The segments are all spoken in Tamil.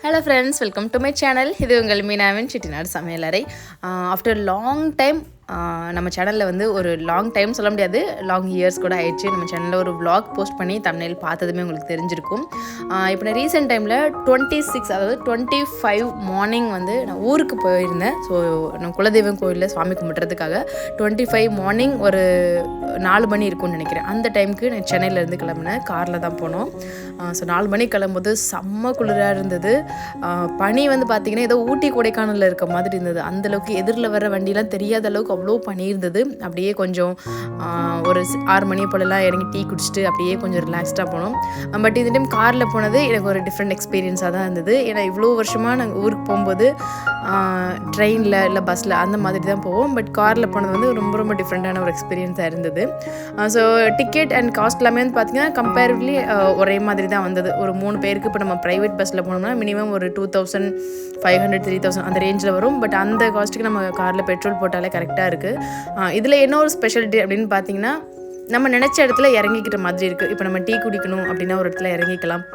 Hello friends, welcome to my channel. இது உங்கள் மீனாவின் செட்டிநாடு சமையலறை. ஆஃப்டர் லாங் டைம் நம்ம சேனலில் வந்து ஒரு லாங் டைம் சொல்ல முடியாது, லாங் இயர்ஸ் கூட ஆயிடுச்சு. நம்ம சேனலில் ஒரு vlog போஸ்ட் பண்ணி தமிழில் பார்த்ததுமே உங்களுக்கு தெரிஞ்சிருக்கும். இப்போ நான் ரீசெண்ட் டைமில் 26 அதாவது 25 மார்னிங் வந்து நான் ஊருக்கு போயிருந்தேன். ஸோ நான் குலதெய்வம் கோயிலில் சாமி கும்பிட்றதுக்காக 25 மார்னிங் ஒரு 4 மணி இருக்கும்னு நினைக்கிறேன். அந்த டைமுக்கு நான் சென்னையிலேருந்து கிளம்புனேன். காரில் தான் போனோம். ஸோ 4 மணிக்கு கிளம்பும்போது செம்ம குளிராக இருந்தது. பனி வந்து பார்த்திங்கன்னா ஏதோ ஊட்டி கொடைக்கானலில் இருக்க மாதிரி இருந்தது. அந்தளவுக்கு எதிரில் வர வண்டிலாம் தெரியாத அளவுக்கு அவ்வளோ பனி இருந்தது. அப்படியே கொஞ்சம் ஒரு 6 மணி போலலாம் இறங்கி டீ குடிச்சிட்டு அப்படியே கொஞ்சம் ரிலாக்ஸ்டாக போனோம். பட் இந்த டைம் காரில் போனது எனக்கு ஒரு டிஃப்ரெண்ட் எக்ஸ்பீரியன்ஸாக தான் இருந்தது. ஏன்னா இவ்வளோ வருஷமாக நாங்கள் ஊருக்கு போகும்போது ட்ரெயினில் இல்லை பஸ்ஸில் அந்த மாதிரி தான் போவோம். பட் காரில் போனது வந்து ரொம்ப ரொம்ப டிஃப்ரெண்ட்டான ஒரு எக்ஸ்பீரியன்ஸாக இருந்தது. ஸோ டிக்கெட் அண்ட் காஸ்ட் எல்லாமே வந்து பார்த்திங்கன்னா கம்பேரிவ்லி ஒரே மாதிரி தான் வந்தது. ஒரு 3 பேருக்கு இப்போ நம்ம ப்ரைவேட் பஸ்ஸில் போனோம்னா மினிமம் ஒரு 2500 3000 அந்த ரேஞ்சில் வரும். பட் அந்த காஸ்ட்டுக்கு நம்ம காரில் பெட்ரோல் போட்டாலே கரெக்டாக இருக்குது. இதில் என்ன ஒரு ஸ்பெஷாலிட்டி அப்படின்னு பார்த்தீங்கன்னா, நம்ம நினச்ச இடத்துல இறங்கிக்கிற மாதிரி இருக்குது. இப்போ நம்ம டீ குடிக்கணும் அப்படின்னா ஒரு இடத்துல இறங்கிக்கலாம்,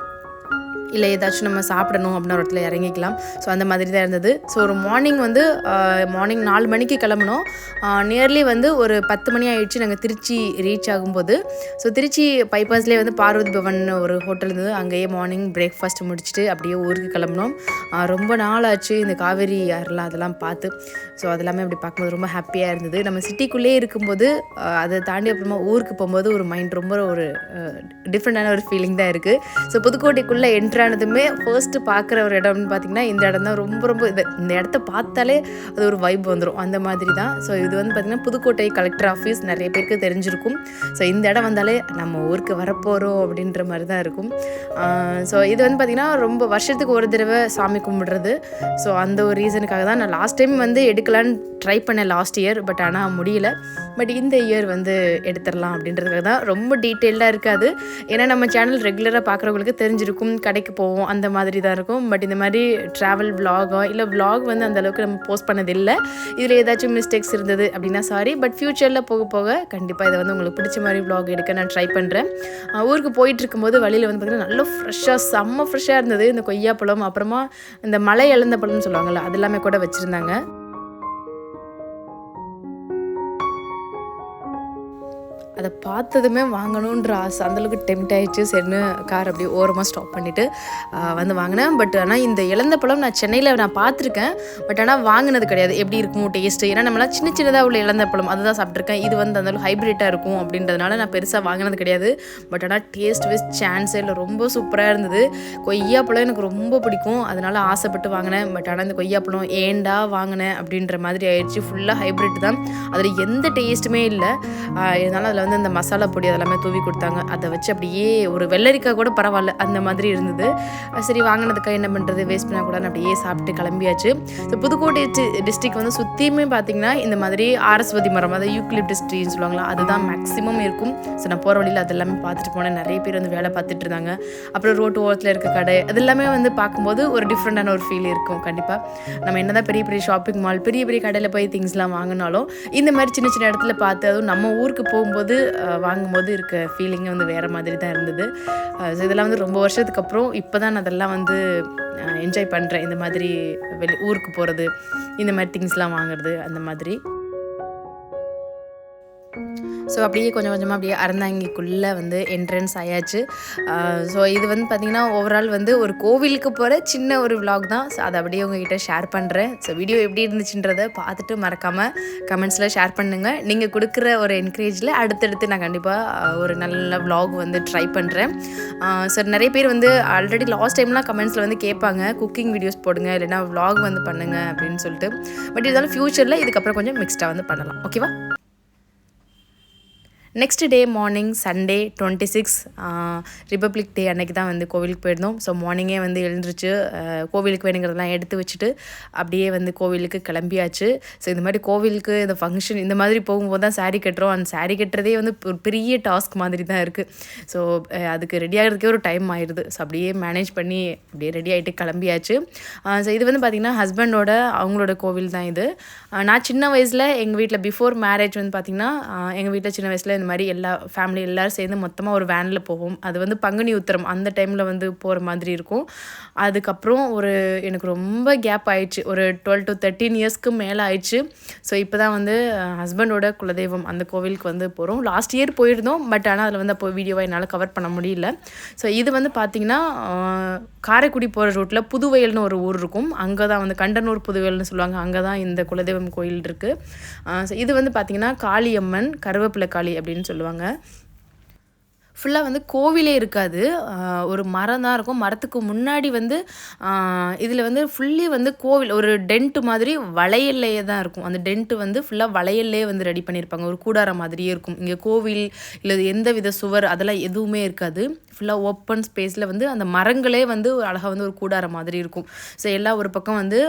இல்லை ஏதாச்சும் நம்ம சாப்பிடணும் அப்படின்னா ஒரு இடத்துல இறங்கிக்கலாம். ஸோ அந்த மாதிரி தான் இருந்தது. ஸோ ஒரு மார்னிங் 4 மணிக்கு கிளம்புனோம். நியர்லி வந்து ஒரு 10 மணி ஆகிடுச்சு நாங்கள் திருச்சி ரீச் ஆகும்போது. ஸோ திருச்சி பைபாஸ்லேயே வந்து பார்வதி பவன் ஒரு ஹோட்டல் இருந்தது. அங்கேயே மார்னிங் பிரேக்ஃபாஸ்ட் முடிச்சுட்டு அப்படியே ஊருக்கு கிளம்பினோம். ரொம்ப நாள் ஆச்சு இந்த காவேரி ஆறுலாம் அதெல்லாம் பார்த்து. ஸோ அதெல்லாமே அப்படி பார்க்கும்போது ரொம்ப ஹாப்பியாக இருந்தது. நம்ம சிட்டிக்குள்ளேயே இருக்கும்போது அதை தாண்டி அப்புறமா ஊருக்கு போகும்போது ஒரு மைண்ட் ரொம்ப ஒரு டிஃப்ரெண்டான ஒரு ஃபீலிங் தான் இருக்குது. ஸோ புதுக்கோட்டைக்குள்ளே என்ட்ரானதுமே ஃபர்ஸ்ட்டு பார்க்குற ஒரு இடம்னு பார்த்திங்கன்னா இந்த இடம் தான். ரொம்ப ரொம்ப இந்த இடத்த பார்த்தாலே அது ஒரு வைப் வந்துடும், அந்த மாதிரி தான். ஸோ இது வந்து பார்த்திங்கன்னா புதுக்கோட்டை கலெக்டர் ஆஃபீஸ் நிறைய பேருக்கு தெரிஞ்சிருக்கும். ஸோ இந்த இடம் வந்தாலே நம்ம ஊருக்கு வரப்போகிறோம் அப்படின்ற மாதிரி தான் இருக்கும். ஸோ இது வந்து பார்த்திங்கன்னா ரொம்ப வருஷத்துக்கு ஒரு தடவை சாமி கும்பிடுறது. ஸோ அந்த ஒரு ரீசனுக்காக தான் நான் லாஸ்ட் டைம் வந்து எடுக்கலான்னு ட்ரை பண்ணேன் லாஸ்ட் இயர். பட் ஆனால் முடியல. பட் இந்த இயர் வந்து எடுத்துடலாம் அப்படின்றதுக்காக தான். ரொம்ப டீட்டெயில்டாக இருக்காது, ஏன்னா நம்ம சேனல் ரெகுலராக பார்க்குறவங்களுக்கு தெரிஞ்சிருக்கும். கடைக்கு போவோம் அந்த மாதிரி தான் இருக்கும். பட் இந்த மாதிரி ட்ராவல் விலாகோ இல்லை விலாக் வந்து அந்தளவுக்கு நம்ம போஸ்ட் பண்ணதில்லை. இதில் ஏதாச்சும் மிஸ்டேக்ஸ் இருந்தது அப்படின்னா சாரி. பட் ஃப்யூச்சரில் போக போக கண்டிப்பாக இதை வந்து உங்களுக்கு பிடிச்ச மாதிரி விலாக் எடுக்க நான் ட்ரை பண்ணுறேன். ஊருக்கு போயிட்டுருக்கும்போது வழியில் வந்து பார்த்திங்கன்னா நல்லா ஃப்ரெஷ்ஷாக செம்ம ஃப்ரெஷ்ஷாக இருந்தது. இந்த கொய்யாப்பழம், அப்புறமா இந்த மலை இழந்த பழம்னு சொல்லுவாங்கள்ல, அது எல்லாமே கூட வச்சுருந்தாங்க. அதை பார்த்ததுமே வாங்கணுன்ற ஆசை, அந்தளவுக்கு டெம்ட் ஆகிடுச்சு. சரின்னு கார் அப்படியே ஓரமாக ஸ்டாப் பண்ணிவிட்டு வந்து வாங்கினேன். பட் ஆனால் இந்த இழந்த பழம் நான் சென்னையில் பார்த்துருக்கேன். பட் ஆனால் வாங்கினது கிடையாது. எப்படி இருக்கும் டேஸ்ட்டு, ஏன்னா நம்மளாம் சின்ன சின்னதாக உள்ள இழந்த பழம் அதுதான் சாப்பிட்ருக்கேன். இது வந்து அந்தளவுக்கு ஹைப்ரிட்டாக இருக்கும் அப்படின்றதுனால நான் பெருசாக வாங்கினது கிடையாது. பட் ஆனால் டேஸ்ட் வைஸ் சான்ஸே இல்லை, ரொம்ப சூப்பராக இருந்தது. கொய்யாப்பழம் எனக்கு ரொம்ப பிடிக்கும், அதனால் ஆசைப்பட்டு வாங்கினேன். பட் ஆனால் இந்த கொய்யாப்பழம் ஏண்டா வாங்கினேன் அப்படின்ற மாதிரி ஆயிடுச்சு. ஃபுல்லாக ஹைப்ரிட் தான், அதில் எந்த டேஸ்ட்டுமே இல்லை. இதனால் அதில் வந்து அந்த மசாலா பொடி அதெல்லாமே தூவி கொடுத்தாங்க. அதை வச்சு அப்படியே ஒரு வெள்ளரிக்காய் கூட பரவாயில்ல அந்த மாதிரி இருந்தது. சரி வாங்கினதுக்காக என்ன பண்ணுறது, வேஸ்ட் பண்ணக்கூடாதுன்னு அப்படியே சாப்பிட்டு கிளம்பியாச்சு. ஸோ புதுக்கோட்டை டிஸ்ட்ரிக்ட் வந்து சுற்றியுமே பார்த்திங்கன்னா இந்த மாதிரி ஆரஸ்வதி மரம், அதாவது யூக்லிப்டஸ் ட்ரீன்னு சொல்லுவாங்களா, அதுதான் மேக்ஸிமம் இருக்கும். ஸோ நான் போகிற வழியில் அதெல்லாமே பார்த்துட்டு போனேன். நிறைய பேர் வந்து வேலை பார்த்துட்டு இருந்தாங்க. அப்புறம் ரோட்டு ஓரத்தில் இருக்க கடை அதெல்லாமே வந்து பார்க்கும்போது ஒரு டிஃப்ரெண்டான ஒரு ஃபீல் இருக்கும். கண்டிப்பாக நம்ம என்ன தான் பெரிய பெரிய ஷாப்பிங் மால், பெரிய பெரிய கடையில் போய் திங்ஸ்லாம் வாங்கினாலும் இந்த மாதிரி சின்ன சின்ன இடத்துல பார்த்து, அதுவும் நம்ம ஊருக்கு போகும்போது வாங்கும்போது இருக்க ஃபீலிங்கே வந்து வேறு மாதிரி தான் இருந்தது. ஸோ இதெல்லாம் வந்து ரொம்ப வருஷத்துக்கு அப்புறம் இப்போ தான் நான் அதெல்லாம் வந்து என்ஜாய் பண்ணுறேன். இந்த மாதிரி ஊருக்கு போகிறது, இந்த மாதிரி திங்ஸ்லாம் வாங்குறது அந்த மாதிரி. ஸோ அப்படியே கொஞ்சம் கொஞ்சமாக அப்படியே அறந்தாங்கிக்குள்ளே வந்து என்ட்ரன்ஸ் ஆயாச்சு. ஸோ இது வந்து பார்த்திங்கன்னா ஓவரால் வந்து ஒரு கோவிலுக்கு போகிற சின்ன ஒரு விலாக் தான். ஸோ அதை அப்படியே உங்ககிட்ட ஷேர் பண்ணுறேன். ஸோ வீடியோ எப்படி இருந்துச்சுன்றதை பார்த்துட்டு மறக்காமல் கமெண்ட்ஸில் ஷேர் பண்ணுங்கள். நீங்கள் கொடுக்குற ஒரு என்கரேஜில் அடுத்தடுத்து நான் கண்டிப்பாக ஒரு நல்ல விலாக் வந்து ட்ரை பண்ணுறேன். ஸோ நிறைய பேர் வந்து ஆல்ரெடி லாஸ்ட் டைம்லாம் கமெண்ட்ஸில் வந்து கேட்பாங்க, குக்கிங் வீடியோஸ் போடுங்க இல்லைனா விலாக் வந்து பண்ணுங்கள் அப்படின்னு சொல்லிட்டு. பட் இருந்தாலும் ஃப்யூச்சரில் இதுக்கப்புறம் கொஞ்சம் மிக்ஸ்டாக வந்து பண்ணலாம். ஓகேவா? Next day morning Sunday 26 Republic Day அன்றைக்கி தான் வந்து கோவிலுக்கு போயிருந்தோம். ஸோ மார்னிங்கே வந்து எழுந்திரிச்சு கோவிலுக்கு வேணுங்கிறதெல்லாம் எடுத்து வச்சுட்டு அப்படியே வந்து கோவிலுக்கு கிளம்பியாச்சு. ஸோ இந்த மாதிரி கோவிலுக்கு இந்த ஃபங்க்ஷன் இந்த மாதிரி போகும்போது தான் சாரீ கட்டுறோம். அந்த சாரீ கட்டுறதே வந்து ஒரு பெரிய டாஸ்க் மாதிரி தான் இருக்குது. ஸோ அதுக்கு ரெடி ஆகிறதுக்கே ஒரு டைம் ஆயிடுது. ஸோ அப்படியே மேனேஜ் பண்ணி அப்படியே ரெடி ஆகிட்டு கிளம்பியாச்சு. ஸோ இது வந்து பார்த்திங்கன்னா ஹஸ்பண்டோட அவங்களோட கோவில் தான் இது. நான் சின்ன வயசில் எங்கள் வீட்டில் பிஃபோர் மேரேஜ் வந்து பார்த்திங்கன்னா எங்கள் வீட்டில் சின்ன வயசில் இந்த மாதிரி எல்லா ஃபேமிலி எல்லோரும் சேர்ந்து மொத்தமாக ஒரு வேனில் போவோம். அது வந்து பங்குனி உத்திரம் அந்த டைமில் வந்து போகிற மாதிரி இருக்கும். அதுக்கப்புறம் எனக்கு ரொம்ப கேப் ஆயிடுச்சு, ஒரு 12 to 13 இயர்ஸ்க்கு மேலே ஆயிடுச்சு. ஸோ இப்போ தான் வந்து ஹஸ்பண்டோட குலதெய்வம் அந்த கோவிலுக்கு வந்து போகிறோம். லாஸ்ட் இயர் போயிருந்தோம், பட் ஆனால் அதில் வந்து அப்போ வீடியோவை என்னால் கவர் பண்ண முடியல. ஸோ இது வந்து பார்த்திங்கன்னா காரைக்குடி போகிற ரூட்டில் புதுவயல்னு ஒரு ஊர் இருக்கும். அங்கே தான் வந்து கண்டனூர் புதுவயல்னு சொல்லுவாங்க. அங்கே தான் இந்த குலதெய்வம் கோயில் இருக்குது. ஸோ இது வந்து பார்த்திங்கன்னா காளியம்மன் கருவேப்பிலை காளி அப்படின்னு சொல்லுவாங்க. ஃபுல்லாக வந்து கோவிலே இருக்காது, ஒரு மரம் தான் இருக்கும். மரத்துக்கு முன்னாடி வந்து இதில் வந்து ஃபுல்லி வந்து கோவில் ஒரு டென்ட்டு மாதிரி வளையல்லையே தான் இருக்கும். அந்த டென்ட்டு வந்து ஃபுல்லாக வளையல்லே வந்து ரெடி பண்ணியிருப்பாங்க. ஒரு கூடாரம் மாதிரியே இருக்கும். இங்கே கோவில் இல்லை எந்த வித சுவர் அதெல்லாம் எதுவுமே இருக்காது. ஃபுல்லாக ஓப்பன் ஸ்பேஸில் வந்து அந்த மரங்களே வந்து அழகாக வந்து ஒரு கூடாரம் மாதிரி இருக்கும். ஸோ எல்லா ஒரு பக்கம் வந்து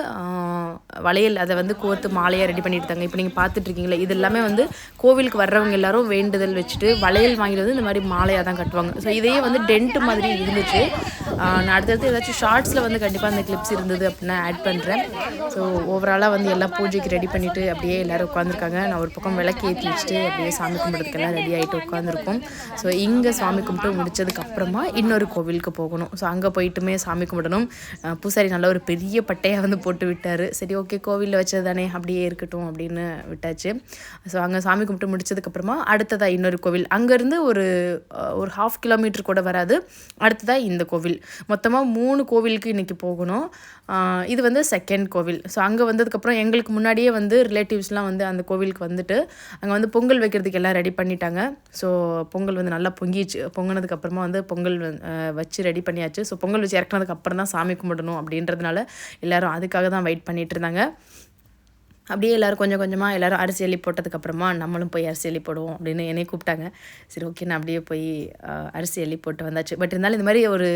வளையல் அதை வந்து கோர்த்து மாலையாக ரெடி பண்ணிட்டு இருக்காங்க. இப்போ நீங்கள் பார்த்துட்ருக்கீங்களா, இது எல்லாமே வந்து கோவிலுக்கு வர்றவங்க எல்லாரும் வேண்டுதல் வச்சுட்டு வளையல் வாங்கிட்டு வந்து இந்த மாதிரி மாலையாக தான் கட்டுவாங்க. ஸோ இதையே வந்து டென்ட் மாதிரி இருந்துச்சு. நான் அடுத்தடுத்து ஏதாச்சும் ஷார்ட்ஸில் வந்து கண்டிப்பாக அந்த கிளிப்ஸ் இருந்தது அப்படின்னா ஆட் பண்ணுறேன். ஸோ ஓவராலாக வந்து எல்லா பூஜைக்கு ரெடி பண்ணிவிட்டு அப்படியே எல்லோரும் உட்காந்துருக்காங்க. நான் ஒரு பக்கம் விளக்கு ஏற்றி வச்சுட்டு அப்படியே சாமி கும்பிட்றதுக்கெல்லாம் ரெடி ஆகிட்டு உட்காந்துருக்கோம். ஸோ இங்கே சாமி கும்பிட்டு முடிச்சதுக்கப்புறமா இன்னொரு கோவிலுக்கு போகணும். ஸோ அங்கே போயிட்டுமே சாமி கும்பிடணும். பூசாரி நல்லா ஒரு பெரிய பட்டையாக வந்து போட்டு விட்டார். சரி ஓகே, கோவிலில் வச்சது தானே அப்படியே இருக்கட்டும் அப்படின்னு விட்டாச்சு. ஸோ அங்கே சாமி கும்பிட்டு முடிச்சதுக்கப்புறமா அடுத்ததாக இன்னொரு கோவில், அங்கேருந்து ஒரு 1/2 கிலோமீட்டர் கூட வராது, அடுத்ததாக இந்த கோவில். மொத்தமாக 3 கோவிலுக்கு இன்றைக்கி போகணும். இது வந்து செகண்ட் கோவில். ஸோ அங்கே வந்ததுக்கப்புறம் எங்களுக்கு முன்னாடியே வந்து ரிலேட்டிவ்ஸ்லாம் வந்து அந்த கோவிலுக்கு வந்துட்டு அங்கே வந்து பொங்கல் வைக்கிறதுக்கு எல்லாம் ரெடி பண்ணிட்டாங்க. ஸோ பொங்கல் வந்து நல்லா பொங்கிச்சு. பொங்கினதுக்கப்புறமா வந்து பொங்கல் வச்சு ரெடி பண்ணியாச்சு. ஸோ பொங்கல் வச்சு இறக்குனதுக்கு அப்புறம் தான் சாமி கும்பிடணும் அப்படின்றதுனால எல்லோரும் அதுக்காக தான் வெயிட் பண்ணிகிட்டு இருந்தாங்க. அப்படியே எல்லோரும் கொஞ்சம் கொஞ்சமாக எல்லோரும் அரிசி அள்ளி போட்டதுக்கப்புறமா நம்மளும் போய் அரிசி அள்ளி போடுவோம் அப்படின்னு என்னை கூப்பிட்டாங்க. சரி ஓகே, நான் அப்படியே போய் அரிசி அள்ளி போட்டு வந்தாச்சு. பட் இருந்தாலும் இந்த மாதிரி ஒரு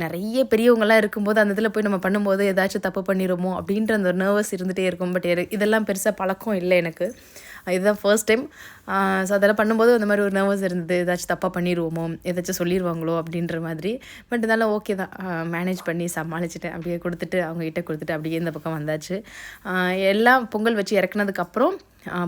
நிறைய பெரியவங்களாம் இருக்கும்போது அந்த இதில் போய் நம்ம பண்ணும்போது ஏதாச்சும் தப்பு பண்ணிடுமோ அப்படின்ற அந்த ஒரு நர்வஸ் இருந்துகிட்டே இருக்கும். பட் இதெல்லாம் பெருசாக பழக்கம் இல்லை எனக்கு, இதுதான் ஃபர்ஸ்ட் டைம். ஸோ அதெல்லாம் பண்ணும்போது அந்த மாதிரி ஒரு நர்வஸ் இருந்தது, ஏதாச்சும் தப்பாக பண்ணிடுவோமோ, ஏதாச்சும் சொல்லிடுவாங்களோ அப்படின்ற மாதிரி. பட் இருந்தாலும் ஓகே தான், மேனேஜ் பண்ணி சமாளிச்சுட்டேன். அப்படியே கொடுத்துட்டு அவங்ககிட்ட கொடுத்துட்டு அப்படியே இந்த பக்கம் வந்தாச்சு. எல்லாம் பொங்கல் வச்சு இறக்குனதுக்கப்புறம்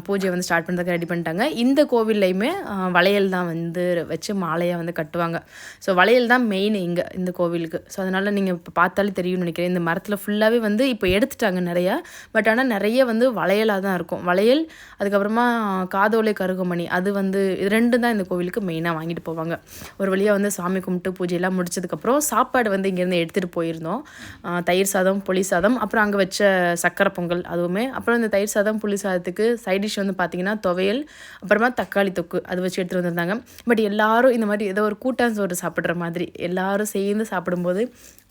பூஜை வந்து ஸ்டார்ட் பண்ணுறதுக்கு ரெடி பண்ணிட்டாங்க. இந்த கோவில்லையுமே வளையல் தான் வந்து வச்சு மாலையாக வந்து கட்டுவாங்க. ஸோ வளையல் தான் மெயின் இங்கே இந்த கோவிலுக்கு. ஸோ அதனால் நீங்கள் இப்போ பார்த்தாலே தெரியும்னு நினைக்கிறேன். இந்த மரத்தில் ஃபுல்லாகவே வந்து இப்போ எடுத்துட்டாங்க நிறையா, பட் ஆனால் நிறைய வந்து வளையலாக தான் இருக்கும். வளையல், அதுக்கப்புறமா காதோலை கருகமணி, அது வந்து இது 2 தான் இந்த கோவிலுக்கு மெயினாக வாங்கிட்டு போவாங்க. ஒரு வழியாக வந்து சாமி கும்பிட்டு பூஜையெல்லாம் முடிச்சதுக்கப்புறம் சாப்பாடு வந்து இங்கேருந்து எடுத்துகிட்டு போயிருந்தோம். தயிர் சாதம், புளி சாதம், அப்புறம் அங்கே வச்ச சக்கரை பொங்கல் அதுவுமே. அப்புறம் இந்த தயிர் சாதம் புளி சாதத்துக்கு சைட் டிஷ் வந்து பார்த்திங்கன்னா துவையல், அப்புறமா தக்காளி தொக்கு அது வச்சு எடுத்துகிட்டு வந்திருந்தாங்க. பட் எல்லோரும் இந்த மாதிரி ஏதோ ஒரு கூட்டான் சோறு சாப்பிட்ற மாதிரி எல்லோரும் சேர்ந்து சாப்பிடும்போது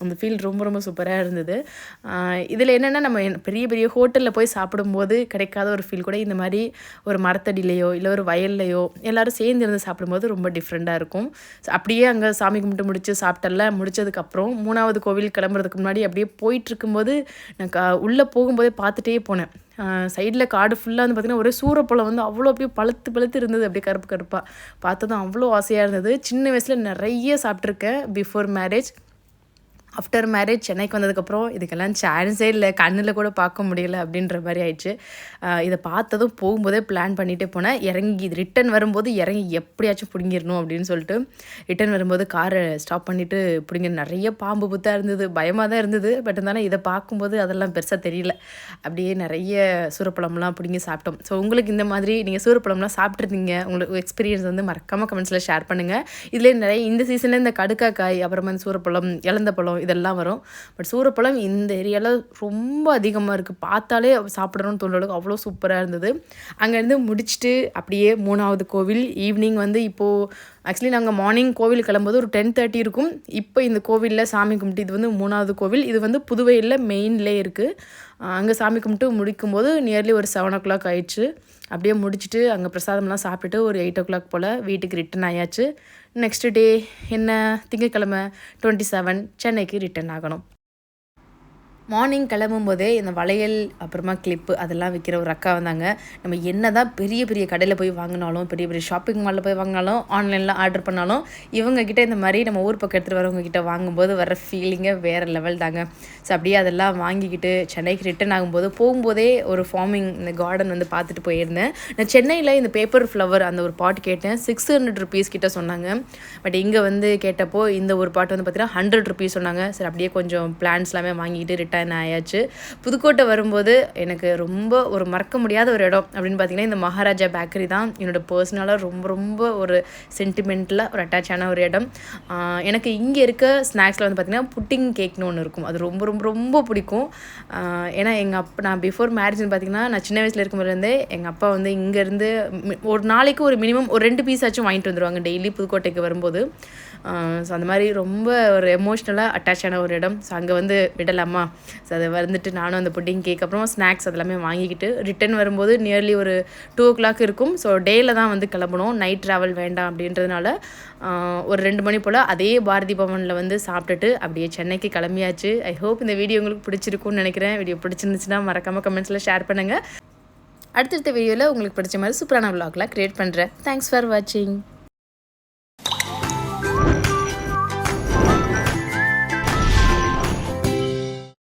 அந்த ஃபீல் ரொம்ப ரொம்ப சூப்பராக இருந்தது. இதில் என்னென்னா, நம்ம பெரிய பெரிய ஹோட்டலில் போய் சாப்பிடும்போது கிடைக்காத ஒரு ஃபீல் கூட இந்த மாதிரி ஒரு மரத்தடியிலையோ இல்லை ஒரு வயல்லையோ எல்லோரும் சேர்ந்து இருந்து சாப்பிடும்போது ரொம்ப டிஃப்ரெண்ட்டாக இருக்கும். அப்படியே அங்கே சாமி கும்பிட்டு முடிச்சு சாப்பிட்டெல்லாம் முடிச்சதுக்கப்புறம் 3வது கோவில் கிளம்புறதுக்கு முன்னாடி அப்படியே போயிட்டுருக்கும்போது நான் உள்ளே போகும்போதே பார்த்துட்டே போனேன். சைடில் காடு ஃபுல்லாக வந்து பார்த்திங்கன்னா ஒரே சூரப்பழம் வந்து அவ்வளோ அப்படியே பழுத்து இருந்தது. அப்படியே கருப்பு கருப்பாக பார்த்ததும் அவ்வளோ ஆசையாக இருந்தது. சின்ன வயசில் நிறைய சாப்பிட்ருக்கேன் பிஃபோர் மேரேஜ். ஆஃப்டர் மேரேஜ் சென்னைக்கு வந்ததுக்கப்புறம் இதுக்கெல்லாம் சான்ஸே இல்லை, கண்ணில் கூட பார்க்க முடியல அப்படின்ற மாதிரி ஆயிடுச்சு. இதை பார்த்ததும் போகும்போதே பிளான் பண்ணிகிட்டே போனேன். இறங்கி ரிட்டன் வரும்போது இறங்கி எப்படியாச்சும் பிடுங்கிடணும் அப்படின்னு சொல்லிட்டு ரிட்டன் வரும்போது காரை ஸ்டாப் பண்ணிவிட்டு பிடிங்க. நிறைய பாம்பு புத்தாக இருந்தது, பயமாக தான் இருந்தது. பட் இருந்தாலும் இதை பார்க்கும்போது அதெல்லாம் பெருசாக தெரியல. அப்படியே நிறைய சூரப்பழம்லாம் பிடிங்கி சாப்பிட்டோம். ஸோ உங்களுக்கு இந்த மாதிரி நீங்கள் சூரப்பழம்லாம் சாப்பிட்ருந்தீங்க, உங்களுக்கு எக்ஸ்பீரியன்ஸ் வந்து மறக்காமல் கமெண்ட்ஸில் ஷேர் பண்ணுங்கள். இதிலே நிறைய இந்த சீசனில் இந்த கடுக்காய், அப்புறமா இந்த சூரப்பழம், இலந்த பழம் இதெல்லாம் வரும். பட் சூரப்பழம் இந்த ஏரியாவில் ரொம்ப அதிகமாக இருக்குது. பார்த்தாலே சாப்பிடணும்னு தோணுறதுக்கு அவ்வளோ சூப்பராக இருந்தது. அங்கேருந்து முடிச்சுட்டு அப்படியே 3வது கோவில் ஈவினிங் வந்து இப்போது ஆக்சுவலி நாங்கள் மார்னிங் கோவில் கிளம்பும்போது ஒரு 10:30 இருக்கும். இப்போ இந்த கோவிலில் சாமி கும்பிட்டு, இது வந்து 3வது கோவில், இது வந்து புதுவையில் மெயின்லே இருக்குது. அங்கே சாமி கும்பிட்டு முடிக்கும்போது நியர்லி ஒரு 7 o'clock ஆயிடுச்சு. அப்படியே முடிச்சுட்டு அங்கே பிரசாதம்லாம் சாப்பிட்டுட்டு ஒரு 8 o'clock போல் வீட்டுக்கு ரிட்டன் ஆயாச்சு. நெக்ஸ்ட் டே என்ன, திங்கட்கிழமை 27 சென்னைக்கு ரிட்டன் ஆகணும். மார்னிங் கிளம்பும்போதே இந்த வளையல் அப்புறமா கிளிப்பு அதெல்லாம் விற்கிற ஒரு அக்கா வந்தாங்க. நம்ம என்ன தான் பெரிய பெரிய கடையில் போய் வாங்கினாலும், பெரிய பெரிய ஷாப்பிங் மாலில் போய் வாங்கினாலும், ஆன்லைனில் ஆர்டர் பண்ணாலும், இவங்கக்கிட்ட இந்த மாதிரி நம்ம ஊர் பக்கம் எடுத்துகிட்டு வரவங்கக்கிட்ட வாங்கும்போது வர ஃபீலிங்கே வேறு லெவல் தாங்க. ஸோ அப்படியே அதெல்லாம் வாங்கிக்கிட்டு சென்னைக்கு ரிட்டன் ஆகும்போது போகும்போதே ஒரு ஃபார்மிங் இந்த கார்டன் வந்து பார்த்துட்டு போயிருந்தேன். நான் சென்னையில் இந்த பேப்பர் ஃப்ளவர் அந்த ஒரு பாட் கேட்டேன். 600 ருபீஸ் கிட்ட சொன்னாங்க. பட் இங்கே வந்து கேட்டப்போ இந்த ஒரு பாட் வந்து பார்த்தீங்கன்னா 100 ருபீஸ் சொன்னாங்க. சரி அப்படியே கொஞ்சம் பிளான்ஸ் எல்லாமே வாங்கிட்டு ரிட்டன் ஆயாச்சு. புதுக்கோட்டை வரும்போது எனக்கு ரொம்ப ஒரு மறக்க முடியாத ஒரு இடம் அப்படின்னு பார்த்தீங்கன்னா இந்த மகாராஜா பேக்கரி தான். என்னோடய பர்சனலாக ரொம்ப ரொம்ப ஒரு சென்டிமெண்ட்டில் ஒரு அட்டாச்சான ஒரு இடம். எனக்கு இங்கே இருக்க ஸ்நாக்ஸில் வந்து பார்த்திங்கன்னா புட்டிங் கேக்னு ஒன்று இருக்கும். அது ரொம்ப ரொம்ப ரொம்ப பிடிக்கும். ஏன்னா எங்கள் அப்பா நான் பிஃபோர் மேரேஜ்னு பார்த்திங்கன்னா நான் சின்ன வயசில் இருக்கும்போதுலேருந்தே எங்கள் அப்பா வந்து இங்கேருந்து ஒரு நாளைக்கு ஒரு மினிமம் ஒரு 2 பீஸ் ஆச்சும் வாங்கிட்டு வந்துடுவாங்க டெய்லி புதுக்கோட்டைக்கு வரும்போது. ஸோ அந்த மாதிரி ரொம்ப ஒரு எமோஷ்னலாக அட்டாச்சான ஒரு இடம். ஸோ அங்கே வந்து விடலாமா? ஸோ அதை வந்துட்டு நானும் அந்த புட்டிங் கேக் அப்புறம் ஸ்நாக்ஸ் அதெல்லாமே வாங்கிக்கிட்டு ரிட்டன் வரும்போது நியர்லி ஒரு 2 o'clock இருக்கும். ஸோ டேயில் தான் வந்து கிளம்பணும், நைட் ட்ராவல் வேண்டாம் அப்படின்றதுனால ஒரு 2 மணி போல் அதே பாரதி பவனில் வந்து சாப்பிட்டுட்டு அப்படியே சென்னைக்கு கிளம்பியாச்சு. ஐ ஹோப் இந்த வீடியோ உங்களுக்கு பிடிச்சிருக்கும்னு நினைக்கிறேன். வீடியோ பிடிச்சிருந்துச்சுன்னா மறக்காமல் கமெண்ட்ஸில் ஷேர் பண்ணுங்கள். அடுத்தடுத்த வீடியோவில் உங்களுக்கு பிடிச்ச மாதிரி சூப்பரான vlogலாம் க்ரியேட் பண்ணுறேன். தேங்க்ஸ் ஃபார் வாட்சிங்.